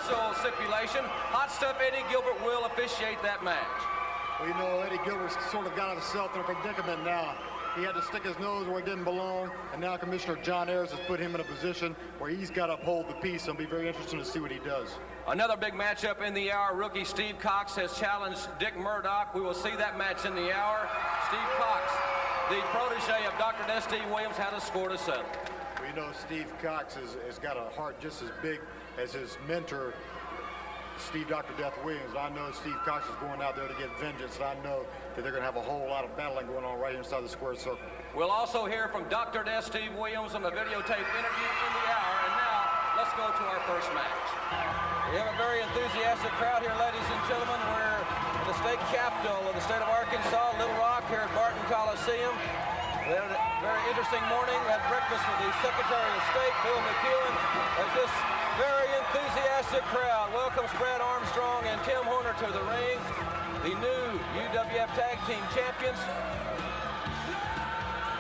also stipulation, Hot Stuff Eddie Gilbert will officiate that match. Well, you know, Eddie Gilbert's sort of got himself in a predicament now. He had to stick his nose where he didn't belong, and now Commissioner John Ayers has put him in a position where he's got to uphold the peace. It'll be very interesting to see what he does. Another big matchup in the hour. Rookie Steve Cox has challenged Dick Murdoch. We will see that match in the hour. Steve Cox, the protege of Dr. S.D. Williams, has a score to settle. Well, you know, Steve Cox has got a heart just as big as his mentor, Steve Dr. Death Williams. I know Steve Cox is going out there to get vengeance, and I know that they're going to have a whole lot of battling going on right here inside the square circle. We'll also hear from Dr. Death Steve Williams on the videotape interview in the hour. And now, let's go to our first match. We have a very enthusiastic crowd here, ladies and gentlemen. We're in the state capital of the state of Arkansas, Little Rock, here at Barton Coliseum. We had a very interesting morning. We had breakfast with the Secretary of State, Bill McEwen, as this very enthusiastic crowd welcomes Brad Armstrong and Tim Horner to the ring, the new UWF Tag Team Champions.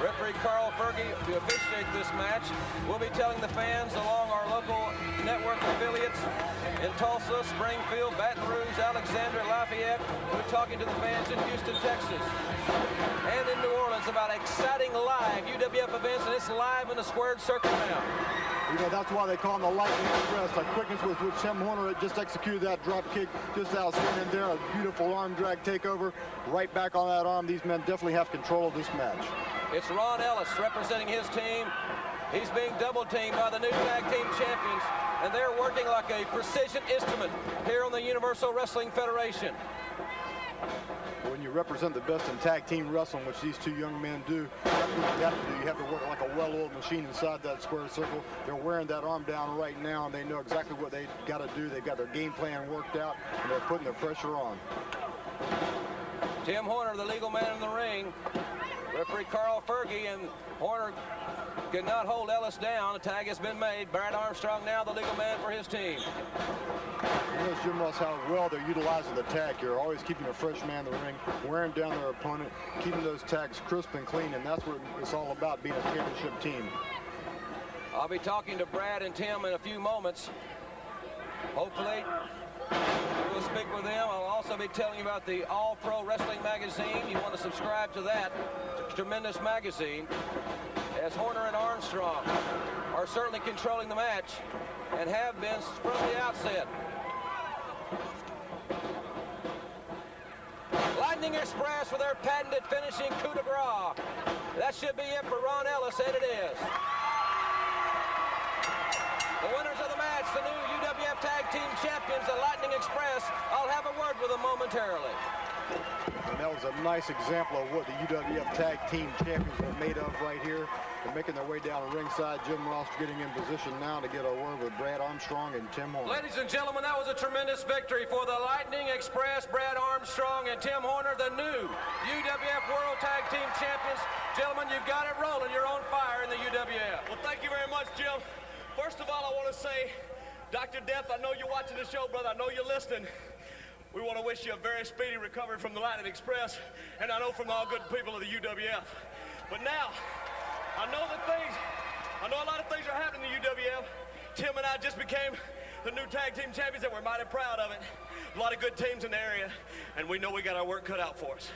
Referee Carl Fergie to officiate this match. We'll be telling the fans along our local network affiliates in Tulsa, Springfield, Baton Rouge, Alexandria, Lafayette. We'll be talking to the fans in Houston, Texas, and in New Orleans about exciting live UWF events, and it's live in the squared circle now. You know, that's why they call him the Lightning Express. The quickness with which Tim Horner had just executed that drop kick, just outstanding there. A beautiful arm drag takeover. Right back on that arm. These men definitely have control of this match. It's Ron Ellis representing his team. He's being double-teamed by the new tag team champions, and they're working like a precision instrument here on the Universal Wrestling Federation. When you represent the best in tag team wrestling, which these two young men do, that's what you have to do. You have to work like a well-oiled machine inside that square circle. They're wearing that arm down right now, and they know exactly what they got to do. They've got their game plan worked out, and they're putting the pressure on. Tim Horner, the legal man in the ring. Referee Carl Fergie, and Horner could not hold Ellis down. The tag has been made. Brad Armstrong now the legal man for his team. You know, Jim Ross, how well they're utilizing the tag here, always keeping a fresh man in the ring, wearing down their opponent, keeping those tags crisp and clean, and that's what it's all about, being a championship team. I'll be talking to Brad and Tim in a few moments. Hopefully, we'll speak with them. I'll also be telling you about the All Pro Wrestling magazine. You want to subscribe to that. It's a tremendous magazine, as Horner and Armstrong are certainly controlling the match and have been from the outset. Lightning Express with their patented finishing coup de grace. That should be it for Ron Ellis, and it is. The winners of the match, the new UWF Tag Team Champions, the Lightning Express. I'll have a word with them momentarily. And that was a nice example of what the UWF Tag Team Champions are made of right here. They're making their way down ringside. Jim Ross getting in position now to get a word with Brad Armstrong and Tim Horner. Ladies and gentlemen, that was a tremendous victory for the Lightning Express, Brad Armstrong and Tim Horner, the new UWF World Tag Team Champions. Gentlemen, you've got it rolling. You're on fire in the UWF. Well, thank you very much, Jim. First of all, I want to say, Dr. Death, I know you're watching the show, brother. I know you're listening. We want to wish you a very speedy recovery from the Lightning Express, and I know from all good people of the UWF. But now, I know a lot of things are happening in the UWF. Tim and I just became the new tag team champions, and we're mighty proud of it. A lot of good teams in the area, and we know we got our work cut out for us.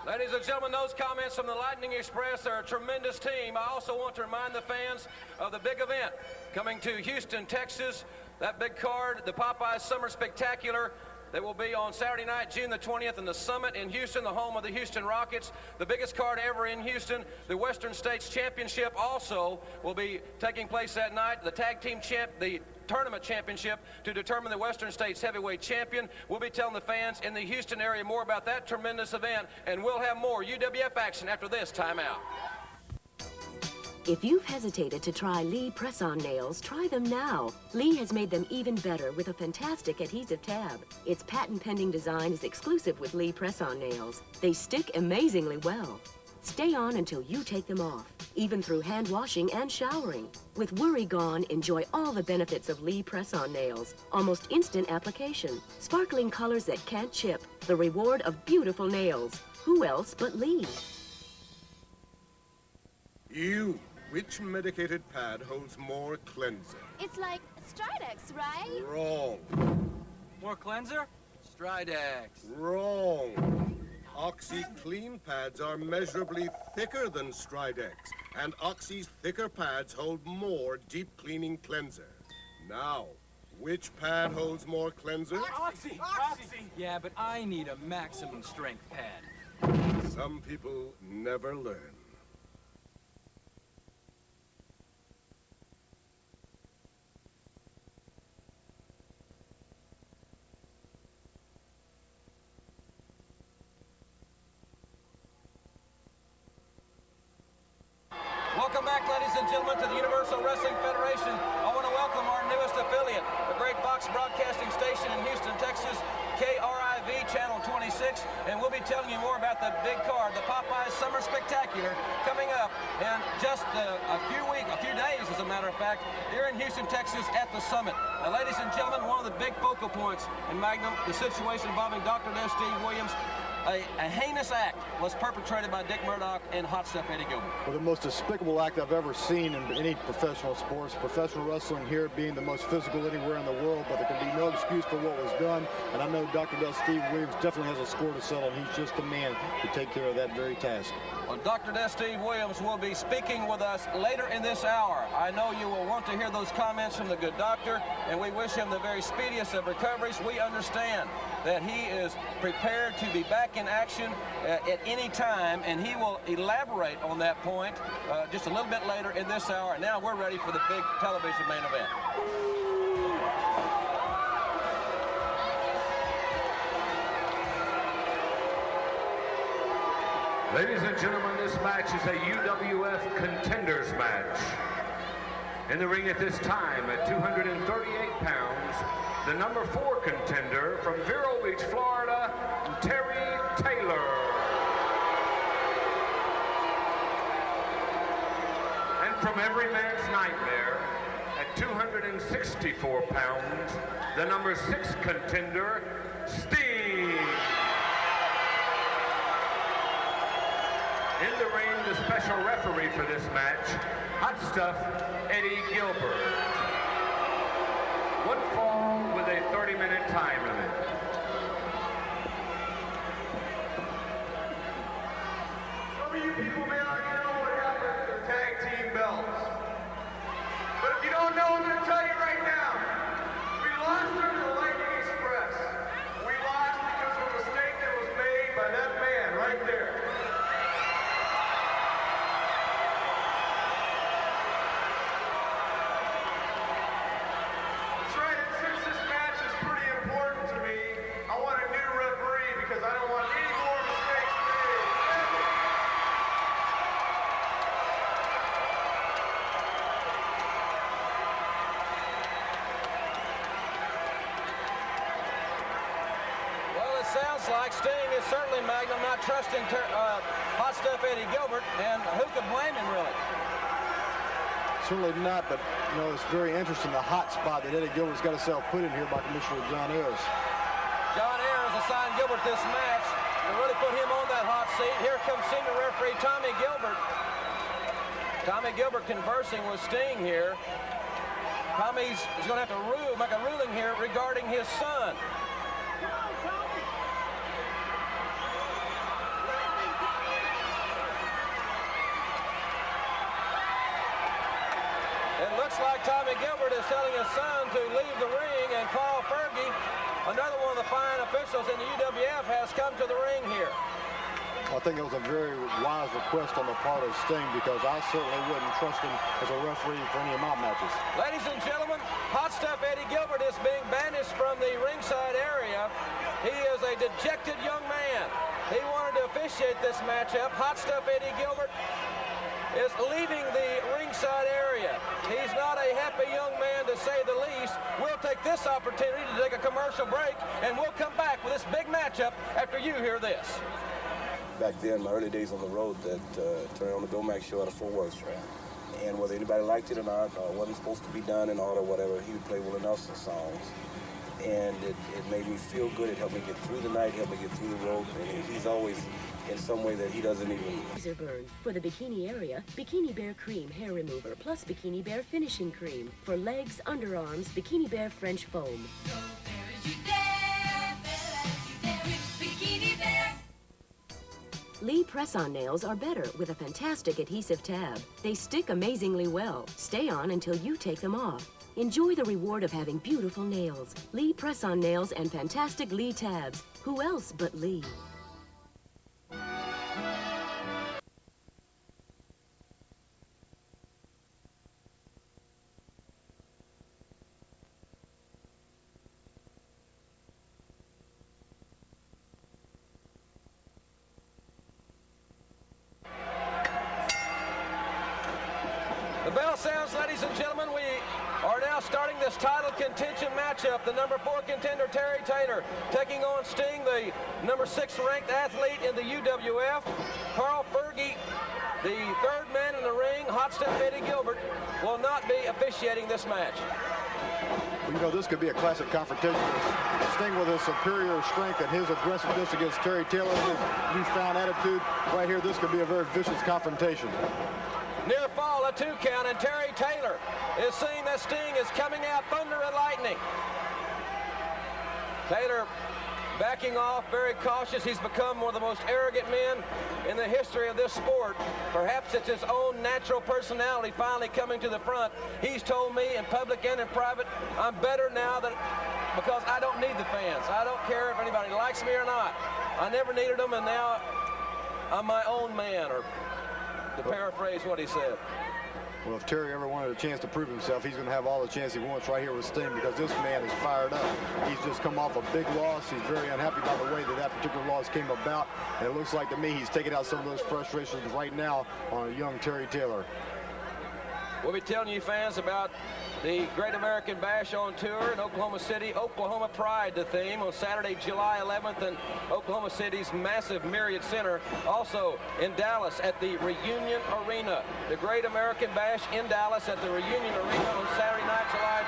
Ladies and gentlemen, those comments from the Lightning Express are a tremendous team. I also want to remind the fans of the big event coming to Houston, Texas. That big card, the Popeyes Summer Spectacular, that will be on Saturday night, June the 20th, in the Summit in Houston, the home of the Houston Rockets. The biggest card ever in Houston. The Western States Championship also will be taking place that night. The Tag Team the Tournament Championship to determine the Western States Heavyweight Champion. We'll be telling the fans in the Houston area more about that tremendous event, and we'll have more UWF action after this timeout. If you've hesitated to try Lee press-on nails, try them now. Lee has made them even better with a fantastic adhesive tab. Its patent-pending design is exclusive with Lee press-on nails. They stick amazingly well. Stay on until you take them off, even through hand washing and showering. With worry gone, enjoy all the benefits of Lee press-on nails. Almost instant application, sparkling colors that can't chip, the reward of beautiful nails. Who else but Lee? Which medicated pad holds more cleansing? It's like Stridex, right? Wrong. More cleanser? Stridex. Wrong. Oxy clean pads are measurably thicker than Stridex, and Oxy's thicker pads hold more deep cleaning cleanser. Now, which pad holds more cleanser? Oxy! Yeah, but I need a maximum strength pad. Some people never learn. Welcome back, ladies and gentlemen, to the Universal Wrestling Federation. I want to welcome our newest affiliate, the great Fox Broadcasting Station in Houston, Texas, KRIV Channel 26, and we'll be telling you more about the big card, the Popeyes Summer Spectacular, coming up in just a few days, as a matter of fact, here in Houston, Texas, at the Summit. Now, ladies and gentlemen, one of the big focal points in Magnum, the situation involving Dr. Steve Williams. A heinous act was perpetrated by Dick Murdoch and Hot Stuff Eddie Gilbert. Well, the most despicable act I've ever seen in any professional sports. Professional wrestling here being the most physical anywhere in the world, but there can be no excuse for what was done. And I know Dr. Steve Williams definitely has a score to settle, and he's just the man to take care of that very task. Well, Dr. Steve Williams will be speaking with us later in this hour. I know you will want to hear those comments from the good doctor, and we wish him the very speediest of recoveries. We understand that he is prepared to be back in action at any time, and he will elaborate on that point just a little bit later in this hour. And now we're ready for the big television main event. Ladies and gentlemen, this match is a UWF contenders match. In the ring at this time at 238 pounds, the number 4 contender from Vero Beach, Florida, Terry Taylor. And from every man's nightmare, at 264 pounds, the number 6 contender, Sting. In the ring, the special referee for this match, Hot Stuff Eddie Gilbert. One fall with a 30-minute time limit. Some of you people may not know what happened to the tag team belts. But if you don't know, I'm going to tell you right now. We lost under the Lightning Express. We lost because of a mistake that was made by that man right there. That's right, and since this match is pretty important to me, I want a new referee because I don't want any more mistakes made. Well, it sounds like Sting is certainly, Magnum, not trusting Hot Stuff Eddie Gilbert, and who could blame him, really? Certainly not, but you know, it's very interesting, the hot spot that Eddie Gilbert's got himself put in here by Commissioner John Ayers. John Ayers assigned Gilbert this match to really put him on that hot seat. Here comes senior referee Tommy Gilbert. Tommy Gilbert conversing with Sting here. Tommy's going to have to make a ruling here regarding his son. It looks like Tommy Gilbert is telling his son to leave the ring, and Carl Fergie, another one of the fine officials in the UWF, has come to the ring here. I think it was a very wise request on the part of Sting, because I certainly wouldn't trust him as a referee for any of my matches. Ladies and gentlemen, Hot Stuff Eddie Gilbert is being banished from the ringside area. He is a dejected young man. He wanted to officiate this matchup. Hot Stuff Eddie Gilbert is leaving the ringside area. He's not a happy young man, to say the least. We'll take this opportunity to take a commercial break, and we'll come back with this big matchup after you hear this. Back then, my early days on the road, that turned on the Domac show at a Fort Worth track. And whether anybody liked it or not, or wasn't supposed to be done and all or whatever, he would play Willie Nelson songs. And it made me feel good. It helped me get through the night, helped me get through the road. And he's always in some way that he doesn't even. Laser burn. For the bikini area, Bikini Bear Cream Hair Remover plus Bikini Bear Finishing Cream. For legs, underarms, Bikini Bear French Foam. Lee press-on nails are better with a fantastic adhesive tab. They stick amazingly well. Stay on until you take them off. Enjoy the reward of having beautiful nails. Lee press-on nails and fantastic Lee tabs. Who else but Lee? The bell sounds, ladies and gentlemen. We are now starting this title contention matchup. The number 4 contender, Terry Taylor, taking on Sting, the number 6 ranked athlete in the UWF. Carl Fergie, the 3rd man in the ring, Hot Step Eddie Gilbert, will not be officiating this match. Well, you know, this could be a classic confrontation. Sting with his superior strength and his aggressiveness against Terry Taylor, his newfound attitude. Right here, this could be a very vicious confrontation. Near fall, a 2 count, and Terry Taylor is seeing that Sting is coming out thunder and lightning. Taylor backing off, very cautious. He's become one of the most arrogant men in the history of this sport. Perhaps it's his own natural personality finally coming to the front. He's told me in public and in private, I'm better now because I don't need the fans. I don't care if anybody likes me or not. I never needed them, and now I'm my own man, or to paraphrase what he said. Well, if Terry ever wanted a chance to prove himself, he's going to have all the chance he wants right here with Sting, because this man is fired up. He's just come off a big loss. He's very unhappy by the way that particular loss came about. And it looks like to me he's taking out some of those frustrations right now on a young Terry Taylor. We'll be telling you fans about the Great American Bash on tour in Oklahoma City. Oklahoma Pride, the theme, on Saturday, July 11th in Oklahoma City's massive Myriad Center. Also in Dallas at the Reunion Arena. The Great American Bash in Dallas at the Reunion Arena on Saturday night, July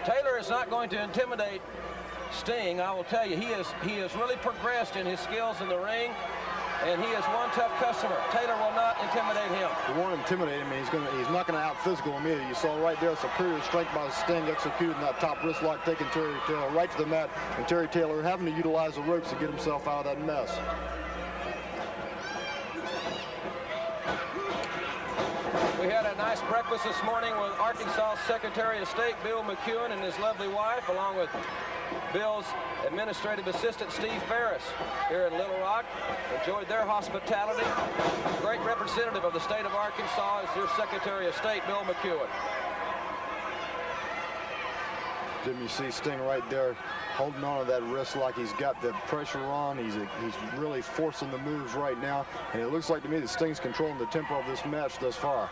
25th. Taylor is not going to intimidate Sting. I will tell you, he has really progressed in his skills in the ring. And he is one tough customer. Taylor will not intimidate him. He won't intimidate him. He's not going to out-physical him either. You saw right there superior strength by Sting executing that top wrist lock, taking Terry Taylor right to the mat, and Terry Taylor having to utilize the ropes to get himself out of that mess. We had a nice breakfast this morning with Arkansas Secretary of State Bill McEwen and his lovely wife, along with Bill's administrative assistant Steve Ferris here in Little Rock. Enjoyed their hospitality. Great representative of the state of Arkansas is your Secretary of State, Bill McEwen. Jim, you see Sting right there holding on to that wrist like he's got the pressure on. He's really forcing the moves right now. And it looks like to me that Sting's controlling the tempo of this match thus far.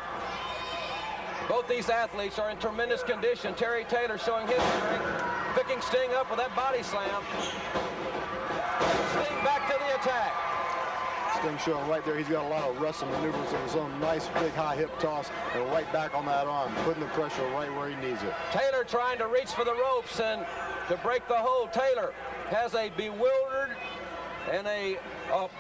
Both these athletes are in tremendous condition. Terry Taylor showing his strength, picking Sting up with that body slam. Sting back to the attack. Sting showing right there he's got a lot of wrestling maneuvers of his own. Nice big high hip toss and right back on that arm, putting the pressure right where he needs it. Taylor trying to reach for the ropes and to break the hold. Taylor has a bewildered and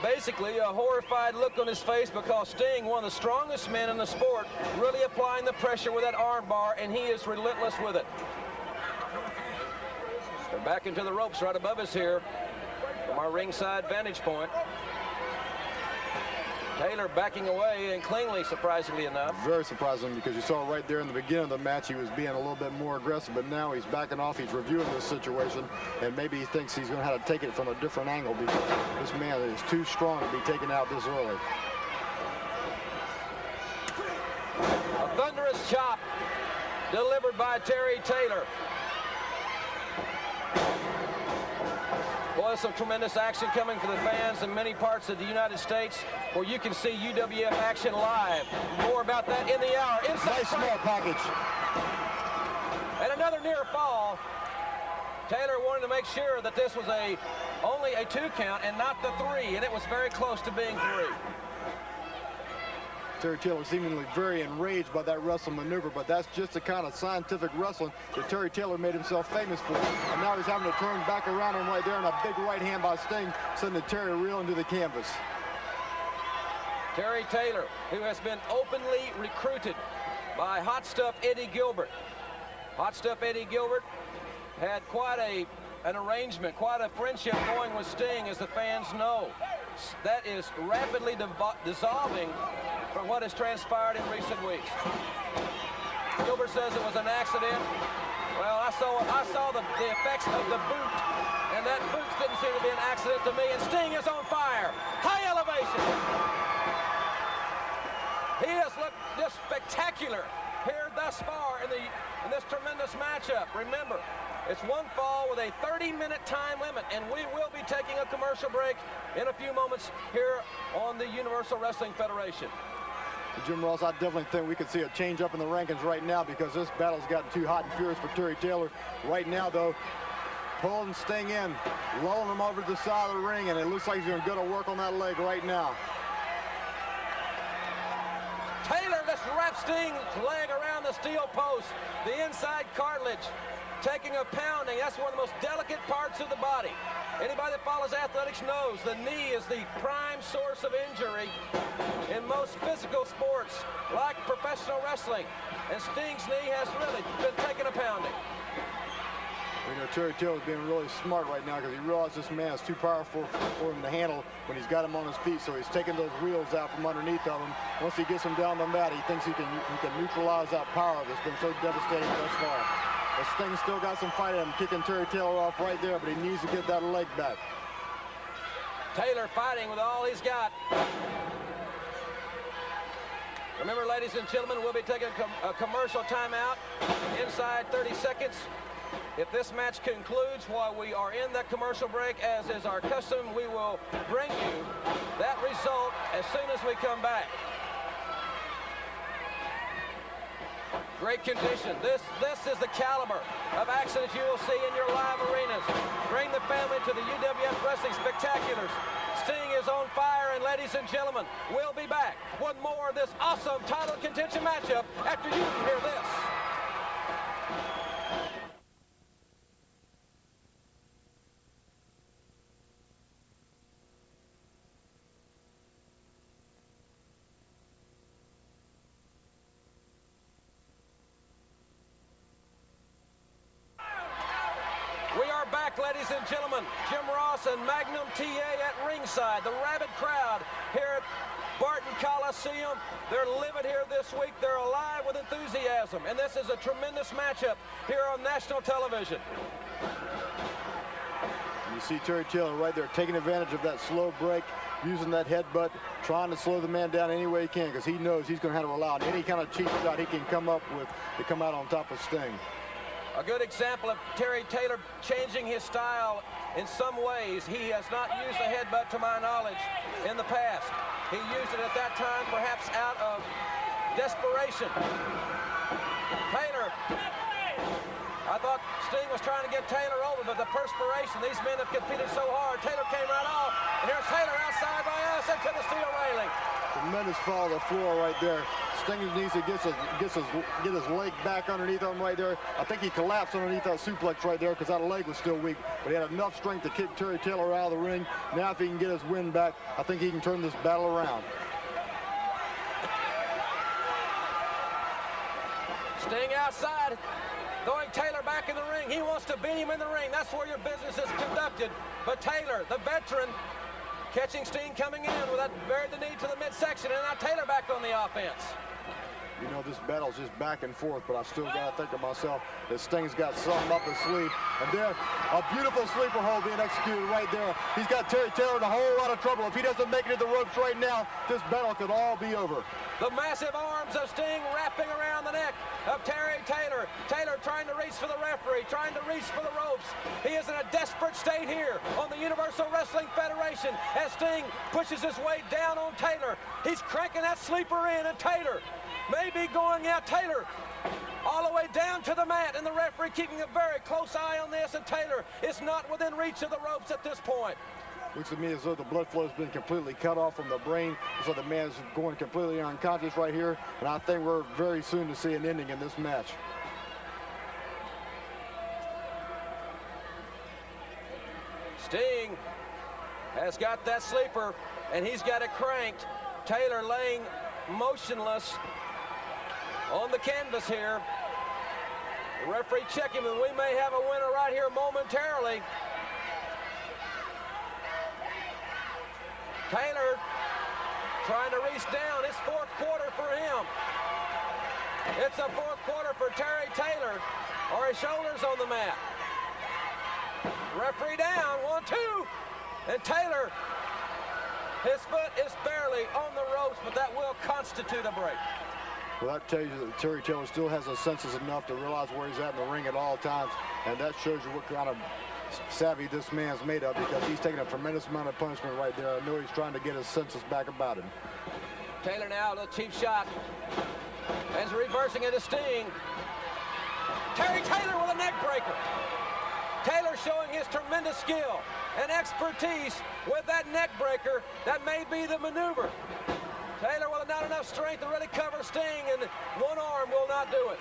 basically a horrified look on his face, because Sting, one of the strongest men in the sport, really applying the pressure with that arm bar, and he is relentless with it. They're back into the ropes right above us here from our ringside vantage point. Taylor backing away, and cleanly, surprisingly enough. Very surprising, because you saw right there in the beginning of the match he was being a little bit more aggressive, but now he's backing off. He's reviewing this situation, and maybe he thinks he's going to have to take it from a different angle, because this man is too strong to be taken out this early. A thunderous chop delivered by Terry Taylor. Boy, some tremendous action coming for the fans in many parts of the United States, where you can see UWF action live. More about that in the hour. Inside nice small package. And another near fall. Taylor wanted to make sure that this was only a 2 count and not the 3, and it was very close to being 3. Terry Taylor seemingly very enraged by that wrestling maneuver, but that's just the kind of scientific wrestling that Terry Taylor made himself famous for. And now he's having to turn back around him right there, and a big right hand by Sting sending Terry reeling to the canvas. Terry Taylor, who has been openly recruited by Hot Stuff Eddie Gilbert. Hot Stuff Eddie Gilbert had quite an arrangement, quite a friendship going with Sting, as the fans know. That is rapidly dissolving from what has transpired in recent weeks. Gilbert says it was an accident. Well, I saw the effects of the boot, and that boot didn't seem to be an accident to me, and Sting is on fire. High elevation. He has looked just spectacular here thus far in this tremendous matchup. Remember, it's one fall with a 30-minute time limit, and we will be taking a commercial break in a few moments here on the Universal Wrestling Federation. Jim Ross, I definitely think we could see a change up in the rankings right now, because this battle's gotten too hot and furious for Terry Taylor. Right now, though, pulling Sting in, lulling him over to the side of the ring, and it looks like he's going to go to work on that leg right now. Taylor just wraps Sting's leg around the steel post, the inside cartilage, taking a pounding. That's one of the most delicate parts of the body. Anybody that follows athletics knows the knee is the prime source of injury in most physical sports, like professional wrestling. And Sting's knee has really been taking a pounding. You know, Terry Taylor's being really smart right now, because he realizes this man is too powerful for him to handle when he's got him on his feet. So he's taking those wheels out from underneath of him. Once he gets him down the mat, he thinks he can neutralize that power that's been so devastating thus far. But Sting's still got some fight in him, kicking Terry Taylor off right there, but he needs to get that leg back. Taylor fighting with all he's got. Remember, ladies and gentlemen, we'll be taking a commercial timeout inside 30 seconds. If this match concludes while we are in that commercial break, as is our custom, we will bring you that result as soon as we come back. Great condition. This is the caliber of accidents you will see in your live arenas. Bring the family to the UWF Wrestling Spectaculars. Sting is on fire, and ladies and gentlemen, we'll be back. One more of this awesome title contention matchup after you hear this. Ladies and gentlemen, Jim Ross and Magnum TA at ringside. The rabid crowd here at Barton Coliseum. They're livid here this week. They're alive with enthusiasm. And this is a tremendous matchup here on national television. You see Terry Taylor right there taking advantage of that slow break, using that headbutt, trying to slow the man down any way he can, because he knows he's going to have to rely on any kind of cheap shot he can come up with to come out on top of Sting. A good example of Terry Taylor changing his style in some ways. He has not used a headbutt, to my knowledge, in the past. He used it at that time perhaps out of desperation. Taylor, I thought Sting was trying to get Taylor over, but the perspiration, these men have competed so hard. Taylor came right off, and here's Taylor outside by us into the steel railing. Tremendous fall to the floor right there. Sting needs to get his leg back underneath him right there. I think he collapsed underneath that suplex right there, because that leg was still weak. But he had enough strength to kick Terry Taylor out of the ring. Now if he can get his wind back, I think he can turn this battle around. Sting outside, throwing Taylor back in the ring. He wants to beat him in the ring. That's where your business is conducted. But Taylor, the veteran, catching Sting coming in with that buried the knee to the midsection, and now Taylor back on the offense. You know, this battle's just back and forth, but I still got to think to myself that Sting's got something up his sleeve. And there, a beautiful sleeper hold being executed right there. He's got Terry Taylor in a whole lot of trouble. If he doesn't make it to the ropes right now, this battle could all be over. The massive arms of Sting wrapping around the neck of Terry Taylor. Taylor trying to reach for the referee, trying to reach for the ropes. He is in a desperate state here on the Universal Wrestling Federation as Sting pushes his way down on Taylor. He's cranking that sleeper in, and Taylor may be going out. Taylor all the way down to the mat, and the referee keeping a very close eye on this, and Taylor is not within reach of the ropes at this point. Looks to me as though the blood flow has been completely cut off from the brain. So the man's going completely unconscious right here. And I think we're very soon to see an ending in this match. Sting has got that sleeper, and he's got it cranked. Taylor laying motionless on the canvas here. The referee checking, and we may have a winner right here momentarily. Taylor trying to reach down. It's fourth quarter for him. It's a fourth quarter for Terry Taylor. Are his shoulders on the mat? Referee down, 1-2. And Taylor, his foot is barely on the ropes, but that will constitute a break. Well, that tells you that Terry Taylor still has the senses enough to realize where he's at in the ring at all times. And that shows you what kind of savvy this man's made of, because he's taking a tremendous amount of punishment right there. I know he's trying to get his senses back about him. Taylor now, a little cheap shot. And he's reversing it to Sting. Terry Taylor with a neck breaker. Taylor showing his tremendous skill and expertise with that neck breaker. That may be the maneuver. Taylor with not enough strength to really cover Sting, and one arm will not do it.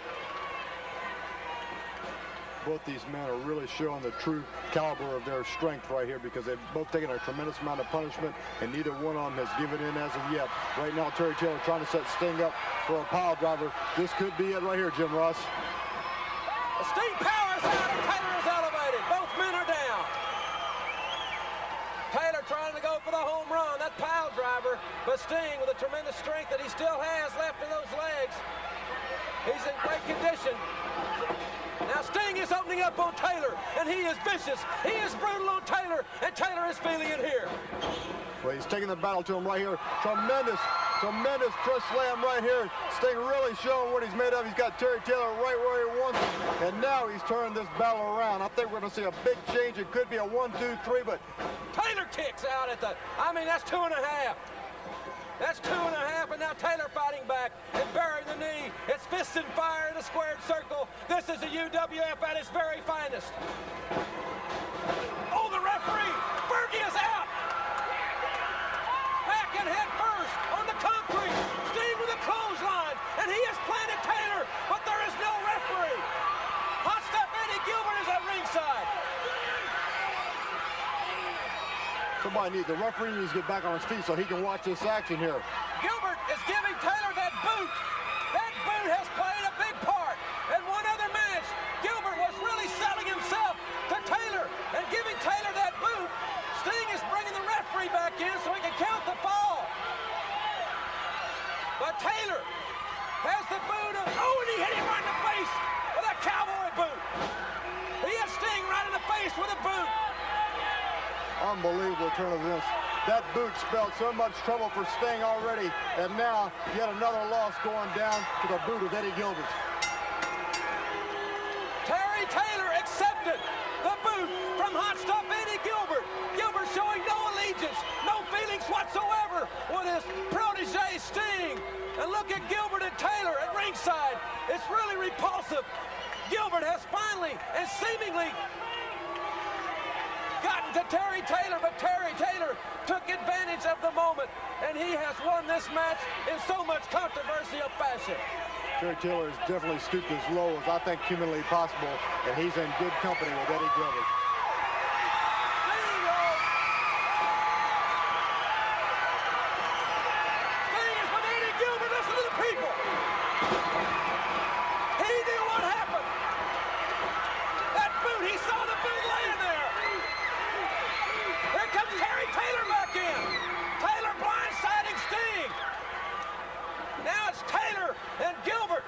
Both these men are really showing the true caliber of their strength right here, because they've both taken a tremendous amount of punishment, and neither one of them has given in as of yet. Right now, Terry Taylor trying to set Sting up for a pile driver. This could be it right here, Jim Ross. Sting powers out, and Taylor is elevated. Both men are down. Taylor trying to go for the home run, that pile driver, but Sting with the tremendous strength that he still has left in those legs. He's in great condition. Now Sting is opening up on Taylor, and he is vicious. He is brutal on Taylor, and Taylor is feeling it here. Well, he's taking the battle to him right here. Tremendous press slam right here. Sting really showing what he's made of. He's got Terry Taylor right where he wants him, and now he's turning this battle around. I think we're going to see a big change. It could be a 1, 2, 3, but Taylor kicks out at the, that's 2.5. That's 2.5, and now Taylor fighting back and burying the knee. It's fist and fire in a squared circle. This is the UWF at its very finest. Oh, the referee! Fergie is out! Back and head first on the concrete. Sting with a clothesline, and he has planted Taylor, but there is no referee. Hot Stuff Eddie Gilbert is at ringside. the referee needs to get back on his feet so he can watch this action here. Gilbert is giving Taylor that boot. That boot has played a big part. In one other match, Gilbert was really selling himself to Taylor and giving Taylor that boot. Sting is bringing the referee back in so he can count the fall. But Taylor has the boot of, oh, and he hit him right in the face with a cowboy boot. He hit Sting right in the face with a boot. Unbelievable turn of events. That boot spelled so much trouble for Sting already, and now yet another loss going down to the boot of Eddie Gilbert. Terry Taylor accepted the boot from Hot Stuff Eddie Gilbert. Gilbert showing no allegiance, no feelings whatsoever with his protege Sting. And look at Gilbert and Taylor at ringside. It's really repulsive. Gilbert has finally and seemingly gotten to Terry Taylor, but Terry Taylor took advantage of the moment, and he has won this match in so much controversial fashion. Terry Taylor has definitely stooped as low as I think humanly possible, and he's in good company with Eddie Gilbert. Sting is with Eddie Gilbert. Listen to the people. He knew what happened. That boot, he saw the boot laying there. Here comes Terry Taylor back in. Taylor blindsiding Sting. Now it's Taylor and Gilbert.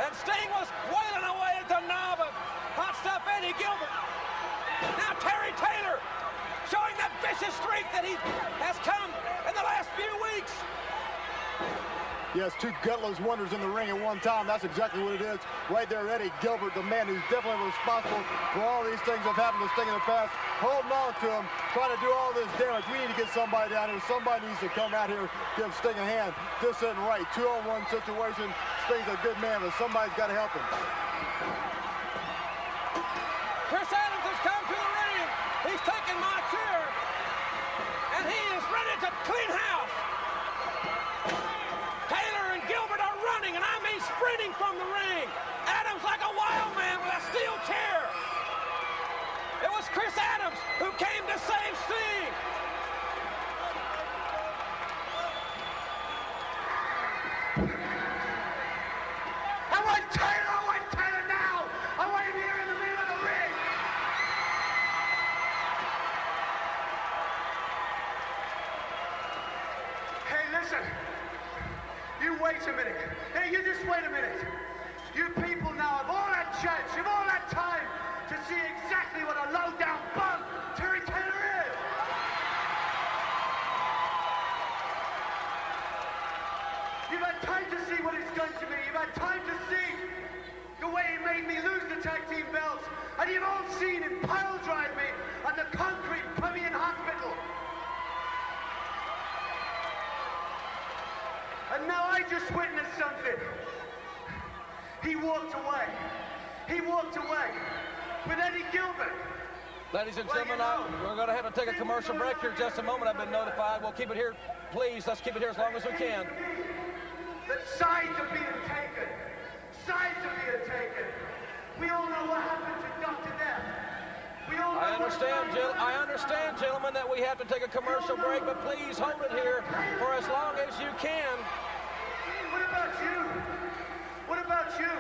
And Sting was wailing away at the knob of Hot Stuff Eddie Gilbert. Now Terry Taylor showing that vicious streak that he has come in the last few weeks. Yes, two gutless wonders in the ring at one time. That's exactly what it is. Right there, Eddie Gilbert, the man who's definitely responsible for all these things that have happened to Sting in the past, holding on to him, trying to do all this damage. We need to get somebody down here. Somebody needs to come out here, give Sting a hand. This isn't right. 2-on-1 situation. Sting's a good man, but somebody's got to help him. Chris Adams has come to the ring. He's taking my chair, and he is ready to clean house. Taylor and Gilbert are running, and I mean sprinting from the ring. Adams like a wild man with a steel chair. It was Chris Adams who came to save Sting. I want Taylor now! I want him here in the middle of the ring! Hey, listen. You wait a minute. Hey, you just wait a minute. You people now have all had chance, you've all had time to see exactly what a low-down bum Terry Taylor is. You've had time to see what he's done to me. You've had time to see the way he made me lose the tag team belts. And you've all seen him pile drive me on the concrete Premier Hospital. And now I just witnessed something. He walked away. He walked away with Eddie Gilbert. Ladies and Well, gentlemen, you know, we're going to have to take a commercial break here in just a moment. I've been notified. We'll keep it here. Please, let's keep it here as long as we can. That sides are being taken. Sides are being taken. We all know what happened to Dr. Death. We all know I understand, gentlemen, that we have to take a commercial break, but please hold it here for as long as you can. What about you? What about you?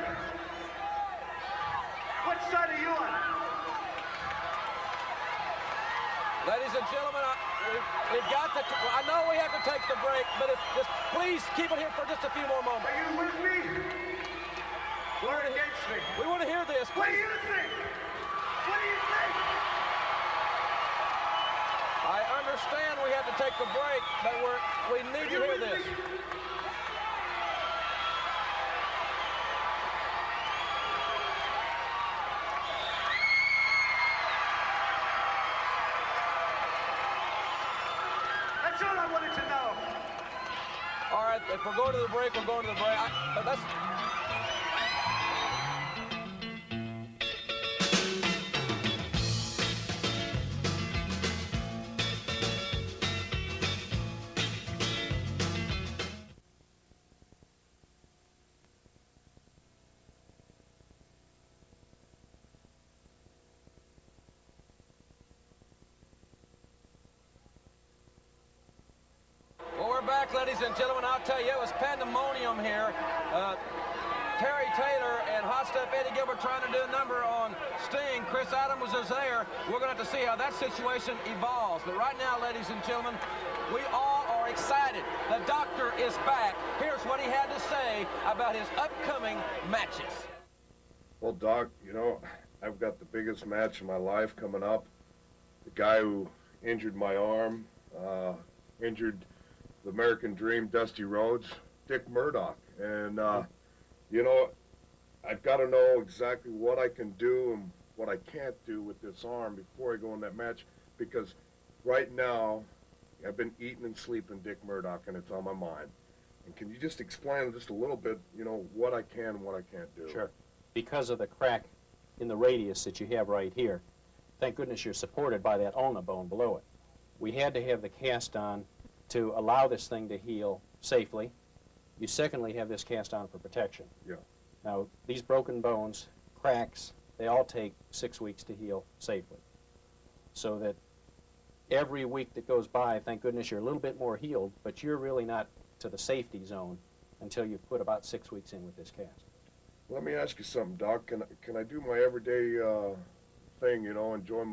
What side are you on? Ladies and gentlemen, we've got to. I know we have to take the break, but just please keep it here for just a few more moments. Are you with me? Or against me? We want to hear this. What do you think? What do you think? I understand we have to take the break, but we need to hear this. That's all I wanted to know. All right, if we're going to the break, we're going to the break. Let's. Well, we're back, ladies and gentlemen. I'll tell you, it was pandemonium here. Terry Taylor and Hot Stuff Eddie Gilbert trying to do a number on Sting. Chris Adams was there. We're going to have to see how that situation evolves. But right now, ladies and gentlemen, we all are excited. The doctor is back. Here's what he had to say about his upcoming matches. Well, Doc, you know, I've got the biggest match of my life coming up. The guy who injured my arm, injured the American Dream, Dusty Rhodes, Dick Murdoch. And, you know, I've got to know exactly what I can do and what I can't do with this arm before I go in that match, because right now I've been eating and sleeping Dick Murdoch, and it's on my mind. And can you just explain just a little bit, you know, what I can and what I can't do? Sure. Because of the crack in the radius that you have right here, thank goodness you're supported by that ulna bone below it. We had to have the cast on to allow this thing to heal safely. You secondly have this cast on for protection. Yeah. Now, these broken bones, cracks, they all take 6 weeks to heal safely. So that every week that goes by, thank goodness you're a little bit more healed, but you're really not to the safety zone until you've put about 6 weeks in with this cast. Let me ask you something, Doc. Can I do my everyday thing, you know, enjoy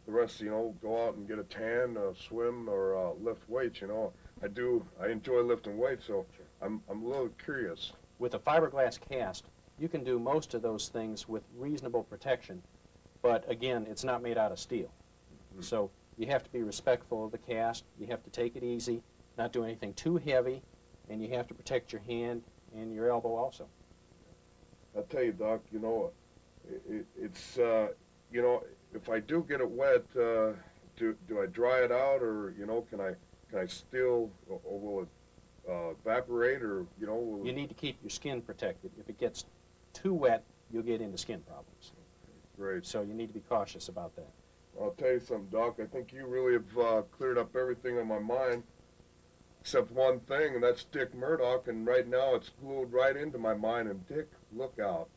the rest, you know, go out and get a tan, swim, or lift weights, you know? I enjoy lifting weights, so sure. I'm a little curious. With a fiberglass cast, you can do most of those things with reasonable protection, but again, it's not made out of steel. Mm-hmm. So you have to be respectful of the cast, you have to take it easy, not do anything too heavy, and you have to protect your hand and your elbow also. I'll tell you, Doc, you know, it's, you know, if I do get it wet, do I dry it out, or, you know, can I still, or will it evaporate, or, you know? You need to keep your skin protected. If it gets too wet, you'll get into skin problems. Great. So you need to be cautious about that. I'll tell you something, Doc. I think you really have cleared up everything on my mind, except one thing, and that's Dick Murdoch, and right now it's glued right into my mind, and Dick, look out.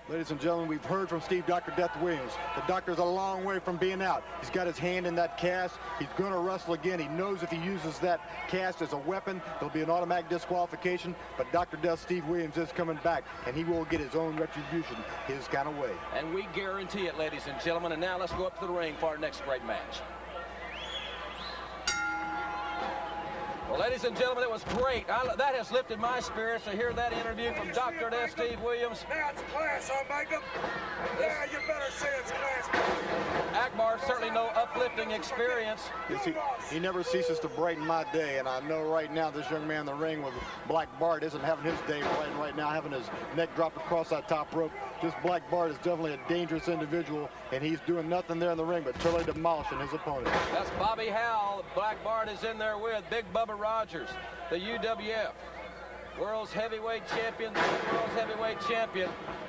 Ladies and gentlemen, we've heard from Steve Dr. Death Williams. The doctor's a long way from being out. He's got his hand in that cast. He's going to wrestle again. He knows if he uses that cast as a weapon, there'll be an automatic disqualification. But Dr. Death Steve Williams is coming back, and he will get his own retribution his kind of way. And we guarantee it, ladies and gentlemen. And now let's go up to the ring for our next great match. Well, ladies and gentlemen, it was great. That has lifted my spirits to hear that interview from Dr. Death Steve Williams. Now it's class, huh, Magnum? Yeah, you better say it's class. Akbar, certainly no uplifting experience. Yes, he never ceases to brighten my day, and I know right now this young man in the ring with Black Bart isn't having his day right now, having his neck dropped across that top rope. This Black Bart is definitely a dangerous individual, and he's doing nothing there in the ring but totally demolishing his opponent. That's Bobby Howell. Black Bart is in there with Big Bubba Rogers, the UWF world's heavyweight champion,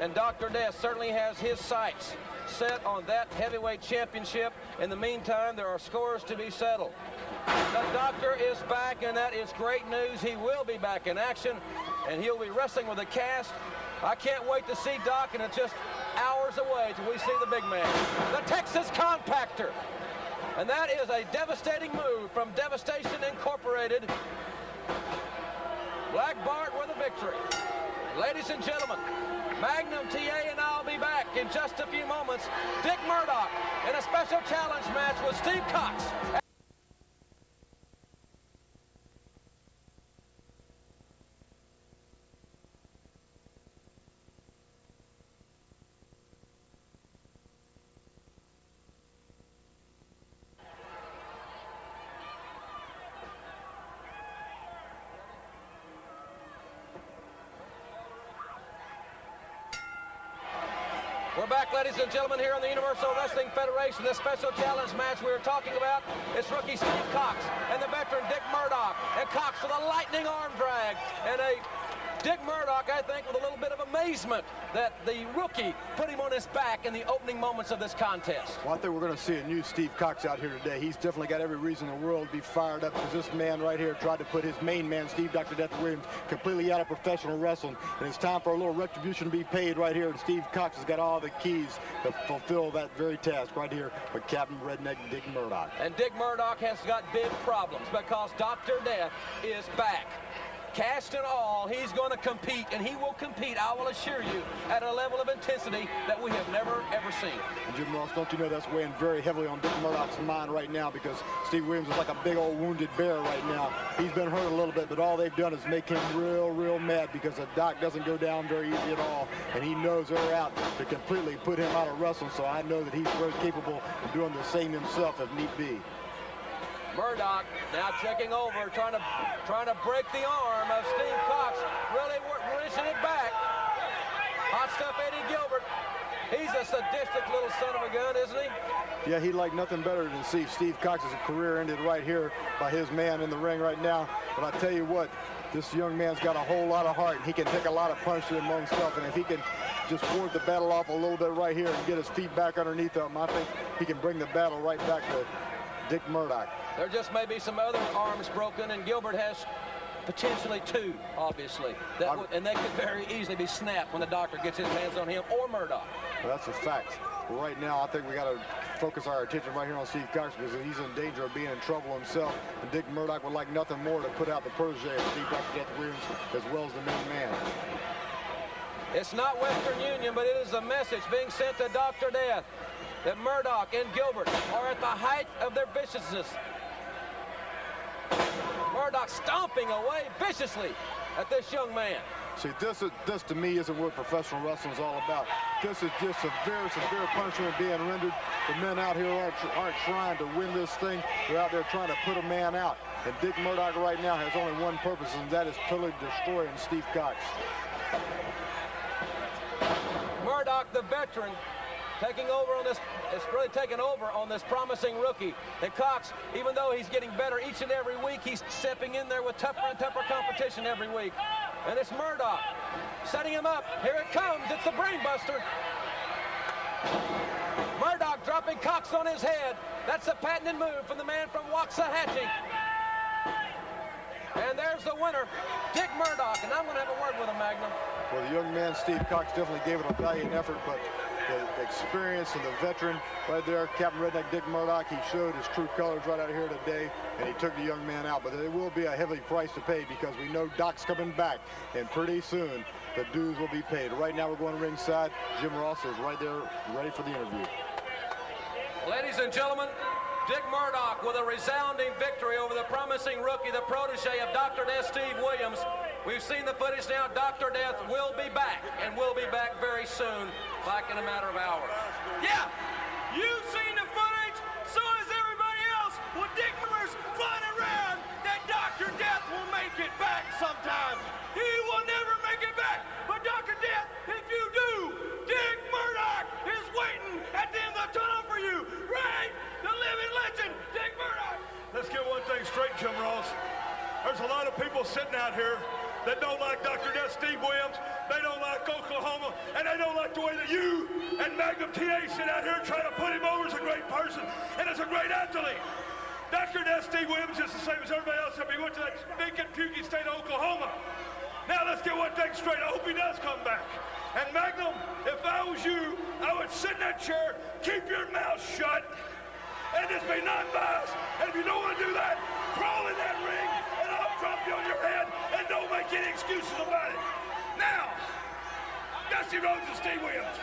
and Dr. Death certainly has his sights set on that heavyweight championship. In the meantime, there are scores to be settled. The doctor is back, and that is great news. He will be back in action, and he'll be wrestling with the cast. I can't wait to see Doc, and it's just hours away till we see the big man, the Texas Compactor. And that is a devastating move from Devastation Incorporated. Black Bart with a victory. Ladies and gentlemen, Magnum TA and I'll be back in just a few moments. Dick Murdoch in a special challenge match with Steve Cox. We're back, ladies and gentlemen, here on the Universal Wrestling Federation. This special challenge match we were talking about, it's rookie Steve Cox and the veteran Dick Murdoch. And Cox with a lightning arm drag and a Dick Murdoch, I think, with a little bit of amazement that the rookie put him on his back in the opening moments of this contest. Well, I think we're going to see a new Steve Cox out here today. He's definitely got every reason in the world to be fired up, because this man right here tried to put his main man, Steve Dr. Death Williams, completely out of professional wrestling. And it's time for a little retribution to be paid right here. And Steve Cox has got all the keys to fulfill that very task right here with Captain Redneck Dick Murdoch. And Dick Murdoch has got big problems because Dr. Death is back. Cast and all, he's going to compete, and he will compete, I will assure you, at a level of intensity that we have never, ever seen. And Jim Ross, don't you know that's weighing very heavily on Dick Murdoch's mind right now, because Steve Williams is like a big old wounded bear right now. He's been hurt a little bit, but all they've done is make him real, real mad, because the Doc doesn't go down very easy at all, and he knows they're out to completely put him out of wrestling, so I know that he's very capable of doing the same himself if need be. Murdoch now checking over, trying to break the arm of Steve Cox, really wrenching it back. Hot stuff, Eddie Gilbert. He's a sadistic little son of a gun, isn't he? Yeah, he'd like nothing better than see Steve Cox's career ended right here by his man in the ring right now. But I tell you what, this young man's got a whole lot of heart, and he can take a lot of punches among himself. And if he can just ward the battle off a little bit right here and get his feet back underneath him, I think he can bring the battle right back to Dick Murdoch. There just may be some other arms broken, and Gilbert has potentially two, obviously. And they could very easily be snapped when the doctor gets his hands on him or Murdoch. Well, that's a fact. But right now, I think we got to focus our attention right here on Steve Cox, because he's in danger of being in trouble himself. And Dick Murdoch would like nothing more to put out the protege of Steve Dr. Death Williams as well as the main man. It's not Western Union, but it is a message being sent to Dr. Death that Murdoch and Gilbert are at the height of their viciousness. Murdoch stomping away viciously at this young man. See, this to me isn't what professional wrestling is all about. This is just severe punishment being rendered. The men out here aren't trying to win this thing. They're out there trying to put a man out. And Dick Murdoch right now has only one purpose, and that is totally destroying Steve Cox. Murdoch, the veteran, taking over on this, it's really taken over on this promising rookie. And Cox, even though he's getting better each and every week, he's stepping in there with tougher and tougher competition every week. And it's Murdoch setting him up. Here it comes. It's the Brainbuster. Murdoch dropping Cox on his head. That's a patented move from the man from Waxahachie. And there's the winner, Dick Murdoch, and I'm going to have a word with him, Magnum. Well, the young man, Steve Cox, definitely gave it a valiant effort, but the experience and the veteran right there, Captain Redneck Dick Murdoch, he showed his true colors right out here today, and he took the young man out. But there will be a heavy price to pay because we know Doc's coming back, and pretty soon the dues will be paid. Right now we're going to ringside. Jim Ross is right there ready for the interview. Ladies and gentlemen, Dick Murdoch with a resounding victory over the promising rookie, the protege of Dr. Death, Steve Williams. We've seen the footage now. Dr. Death will be back, and will be back very soon, like in a matter of hours. Yeah, you've seen the footage, so has everybody else. Well, Dick Miller's flying around that Dr. Death will make it back sometime. He will never make it back, but Dr. Death, if you do, Dick Murdoch is waiting at the end of the tunnel for you, right? The living legend, Dick Murdoch. Let's get one thing straight, Jim Ross. There's a lot of people sitting out here that don't like Dr. Death, Steve Williams, they don't like Oklahoma, and they don't like the way that you and Magnum TA sit out here trying to put him over as a great person and as a great athlete. Dr. Death, Steve Williams is the same as everybody else if he went to that stinking pukey state of Oklahoma. Now let's get one thing straight. I hope he does come back. And Magnum, if I was you, I would sit in that chair, keep your mouth shut, and just be non-biased. And if you don't want to do that, crawl in that ring, and I'll drop you on your head, and don't make any excuses about it. Now, Dusty Rhodes and Steve Williams,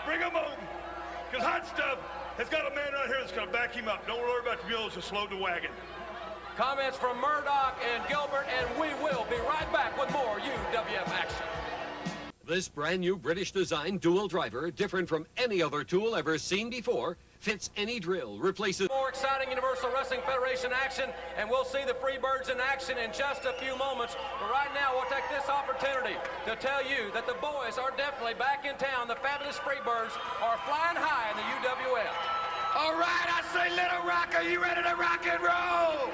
bring them home, because Hot Stuff has got a man right here that's going to back him up. Don't worry about the mules, just load the wagon. Comments from Murdoch and Gilbert, and we will be right back with more UWF action. This brand new British design dual driver, different from any other tool ever seen before, fits any drill, replaces more exciting Universal Wrestling Federation action, and we'll see the Freebirds in action in just a few moments. But right now, we'll take this opportunity to tell you that the boys are definitely back in town. The fabulous Freebirds are flying high in the UWF. All right, I say, Little Rock, are you ready to rock and roll?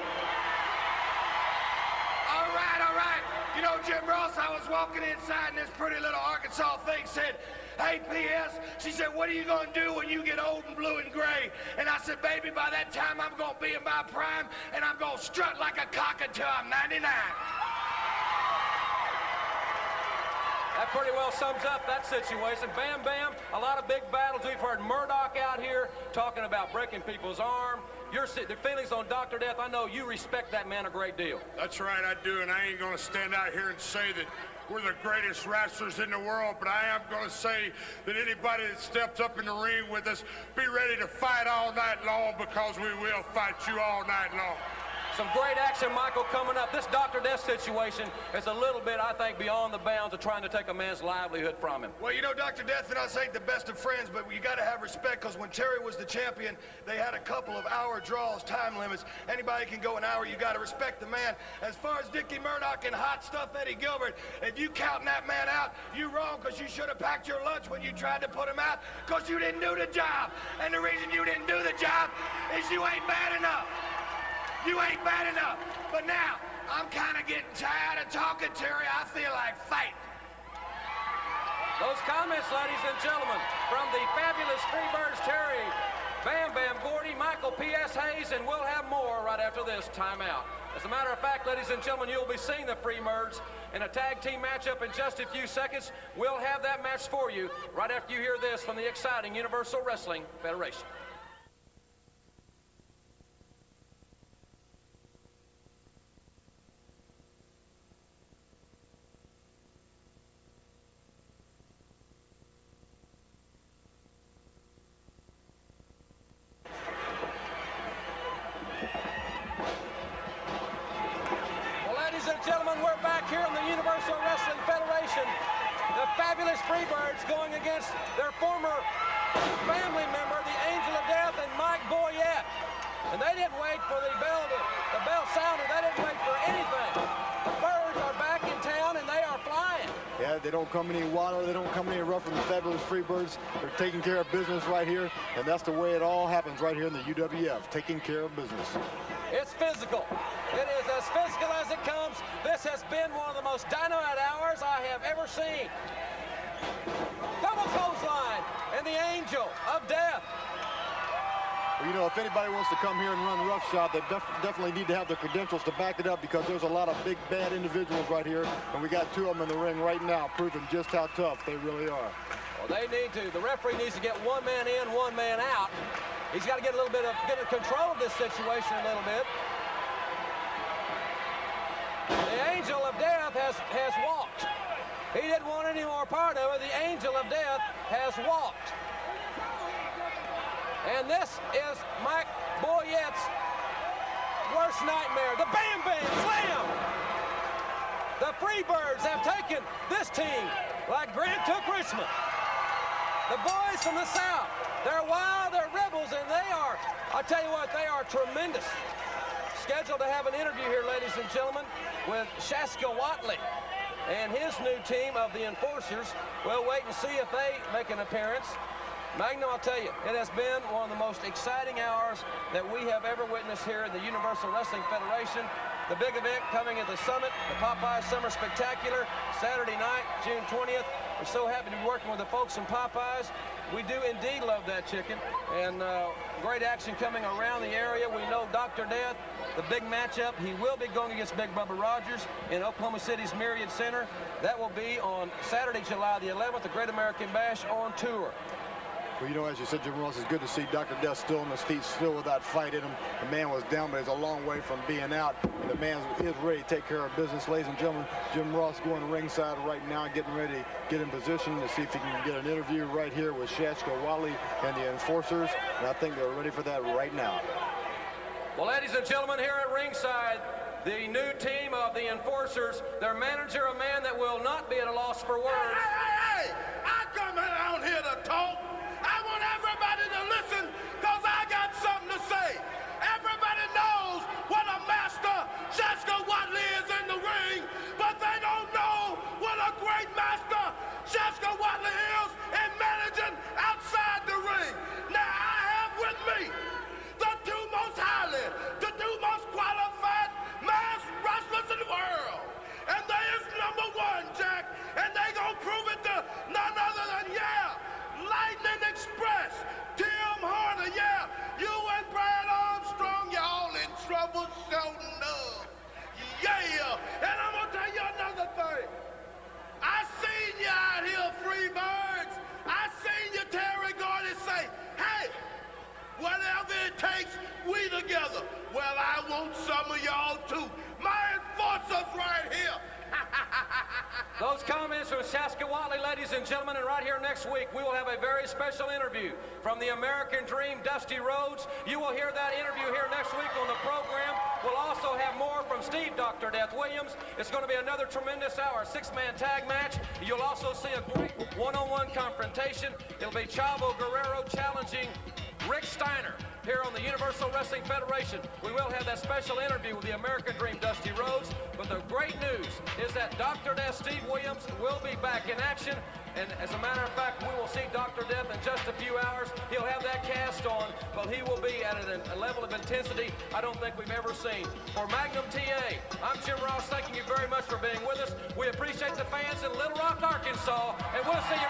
All right, all right. You know, Jim Ross, I was walking inside and this pretty little Arkansas thing said, hey, P.S., she said, what are you going to do when you get old and blue and gray? And I said, baby, by that time I'm going to be in my prime and I'm going to strut like a cock until I'm 99. That pretty well sums up that situation. Bam, bam, a lot of big battles. We've heard Murdoch out here talking about breaking people's arm. The feelings on Dr. Death, I know you respect that man a great deal. That's right, I do, and I ain't going to stand out here and say that we're the greatest wrestlers in the world, but I am going to say that anybody that steps up in the ring with us, be ready to fight all night long, because we will fight you all night long. Some great action, Michael, coming up. This Dr. Death situation is a little bit, I think, beyond the bounds of trying to take a man's livelihood from him. Well, you know, Dr. Death and us ain't the best of friends, but you got to have respect, because when Terry was the champion, they had a couple of hour draws, time limits. Anybody can go an hour. You got to respect the man. As far as Dickie Murdoch and Hot Stuff Eddie Gilbert, if you counting that man out, you wrong, because you should have packed your lunch when you tried to put him out, because you didn't do the job. And the reason you didn't do the job is you ain't bad enough. You ain't bad enough. But now, I'm kind of getting tired of talking, Terry. I feel like fighting. Those comments, ladies and gentlemen, from the fabulous Freebirds, Terry, Bam Bam Gordy, Michael P.S. Hayes, and we'll have more right after this timeout. As a matter of fact, ladies and gentlemen, you'll be seeing the Freebirds in a tag team matchup in just a few seconds. We'll have that match for you right after you hear this from the exciting Universal Wrestling Federation. Gentlemen, we're back here in the Universal Wrestling Federation. The fabulous Freebirds going against their former family member, the Angel of Death, and Mike Boyette. And they didn't wait for the bell sounded. They didn't wait for anything. The Birds are back in town, and they are flying. Yeah, they don't come any water. They don't come any rough from the fabulous Freebirds. They're taking care of business right here, and that's the way it all happens right here in the UWF, taking care of business. It's physical. It is as physical as it comes. This has been one of the most dynamite hours I have ever seen. Double clothesline, and the Angel of Death Well, you know, if anybody wants to come here and run roughshod, they definitely need to have the credentials to back it up, because there's a lot of big, bad individuals right here, and we got 2 of them in the ring right now proving just how tough they really are. Well, they need to. The referee needs to get 1 man in, 1 man out. He's got to get a little bit of control of this situation a little bit. The Angel of Death has walked. He didn't want any more part of it. The Angel of Death has walked. And this is Mike Boyette's worst nightmare. The Bam Bam Slam! The Freebirds have taken this team like Grant took Richmond. The boys from the South, they're wild, they're rebels, and they are, I tell you what, they are tremendous. Scheduled to have an interview here, ladies and gentlemen, with Shaska Watley and his new team of the Enforcers. We'll wait and see if they make an appearance. Magnum, I'll tell you, it has been one of the most exciting hours that we have ever witnessed here in the Universal Wrestling Federation. The big event coming at the Summit, the Popeyes Summer Spectacular, Saturday night, June 20th. We're so happy to be working with the folks from Popeyes. We do indeed love that chicken, and great action coming around the area. We know Dr. Death, the big matchup, he will be going against Big Bubba Rogers in Oklahoma City's Myriad Center. That will be on Saturday, July the 11th, the Great American Bash on tour. Well, you know, as you said, Jim Ross, it's good to see Dr. Death still on his feet, still with that fight in him. The man was down, but he's a long way from being out. And the man is ready to take care of business. Ladies and gentlemen, Jim Ross going ringside right now, getting ready to get in position to see if he can get an interview right here with Shaska Watley and the Enforcers. And I think they're ready for that right now. Well, ladies and gentlemen, here at ringside, the new team of the Enforcers, their manager, a man that will not be at a loss for words. Hey! I come out here to talk. I want everybody to listen, because I got something to say. Everybody knows what a master Shaska Watley is in the ring, but they don't know what a great master Shaska Watley is in managing outside the ring. Now, I have with me the 2 most qualified mass wrestlers in the world. And they is #1, Jack. And they gonna prove it to none other than, Lightning Express, Tim Horner, you and Brad Armstrong, y'all in trouble shouting up. And I'm gonna tell you another thing. I seen you out here, Freebirds. I seen you, Terry Gordy, say, hey, whatever it takes, we together. Well, I want some of y'all too. My Enforcers right here. Those comments from Shaska Watley, ladies and gentlemen, and right here next week, we will have a very special interview from the American Dream, Dusty Rhodes. You will hear that interview here next week on the program. We'll also have more from Steve Dr. Death Williams. It's going to be another tremendous hour, 6-man tag match. You'll also see a great one-on-one confrontation. It'll be Chavo Guerrero challenging Rick Steiner here on the Universal Wrestling Federation. We will have that special interview with the American Dream, Dusty Rhodes. But the great news is that Dr. Death Steve Williams will be back in action. And as a matter of fact, we will see Dr. Death in just a few hours. He'll have that cast on, but he will be at a level of intensity I don't think we've ever seen. For Magnum TA, I'm Jim Ross, thanking you very much for being with us. We appreciate the fans in Little Rock, Arkansas, and we'll see you